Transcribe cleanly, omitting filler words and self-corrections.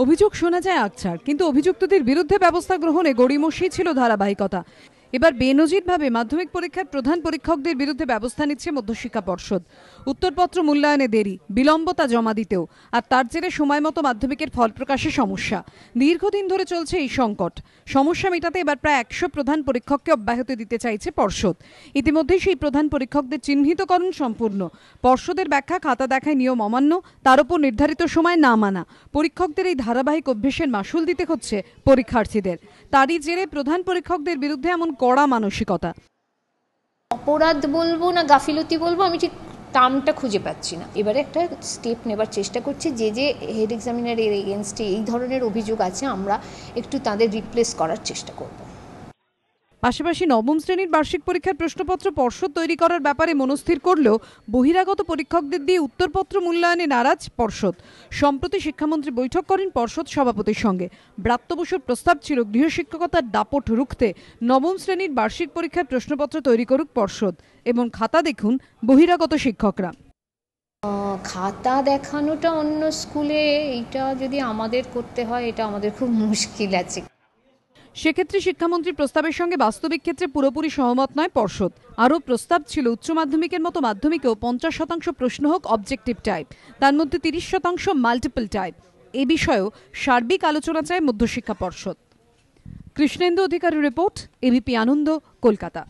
অভিযোগ শোনা যায় আকছার, কিন্তু অভিযুক্তদের বিরুদ্ধে ব্যবস্থা গ্রহণে গড়িমসি ছিল ধারাবাহিকতা। এবার বেনজিরভাবে মাধ্যমিক পরীক্ষার প্রধান পরীক্ষকদের বিরুদ্ধে ব্যবস্থা নিচ্ছে মধ্যশিক্ষা পর্ষদ। উত্তরপত্র মূল্যায়নে দেরি, বিলম্বতা জমা দিতেও, আর তার জেরে সময় মতো মাধ্যমিকের ফল প্রকাশে সমস্যা। দীর্ঘদিন ধরে চলছে এই সংকট। সমস্যা মেটাতে এবার প্রায় 100 প্রধান পরীক্ষককে অব্যাহতি দিতে চাইছে পর্ষদ। ইতিমধ্যেই সেই প্রধান পরীক্ষকদের চিহ্নিতকরণ সম্পূর্ণ। পর্ষদের ব্যাখ্যা, খাতা দেখায় নিয়ম অমান্য, তার উপর নির্ধারিত সময় না মানা। পরীক্ষকদের এই ধারাবাহিক অভ্যেসের মাসুল দিতে হচ্ছে পরীক্ষার্থীদের। তারই জেরে প্রধান পরীক্ষকদের বিরুদ্ধে এমন কড়া মানসিকতা। অপরাধ বলবো না গাফিলতি বলবো, আমি ঠিক টার্মটা খুঁজে পাচ্ছি না। এবারে একটা স্টেপ নেবার চেষ্টা করছি, যে হেড এক্সামিনারের এগেনস্টে এই ধরনের অভিযোগ আছে আমরা একটু তাদের রিপ্লেস করার চেষ্টা করব। পাশাপাশি নবম শ্রেণীর বার্ষিক পরীক্ষার প্রশ্নপত্র পর্ষদ তৈরি করার ব্যাপারে মনস্থির করলেও বহিরাগত পরীক্ষকদের দিয়ে উত্তরপত্র মূল্যায়নে নারাজ পর্ষদ। সম্প্রতি শিক্ষামন্ত্রী বৈঠক করেন পর্ষদ সভাপতির সঙ্গে। ব্রাত্য বসুর প্রস্তাব ছিল গৃহশিক্ষকতার দাপট রুখতে নবম শ্রেণীর বার্ষিক পরীক্ষার প্রশ্নপত্র তৈরি করুক পর্ষদ এবং খাতা দেখুন বহিরাগত শিক্ষকরা। খাতা দেখানোটা অন্য স্কুলে, এটা যদি আমাদের করতে হয় এটা আমাদের খুব মুশকিল আছে। সেক্ষেত্রে শিক্ষামন্ত্রীর প্রস্তাবের সঙ্গে বাস্তবিক ক্ষেত্রে পুরোপুরি সহমত নয় পর্ষদ। আরও প্রস্তাব ছিল উচ্চ মাধ্যমিকের মতো মাধ্যমিকেও 50% প্রশ্ন হোক অবজেক্টিভ টাইপ, তার মধ্যে 30% মাল্টিপল টাইপ। এ বিষয়েও সার্বিক আলোচনা চায় মধ্যশিক্ষা পর্ষদ। কৃষ্ণেন্দু অধিকারী রিপোর্ট, এবিপি আনন্দ, কলকাতা।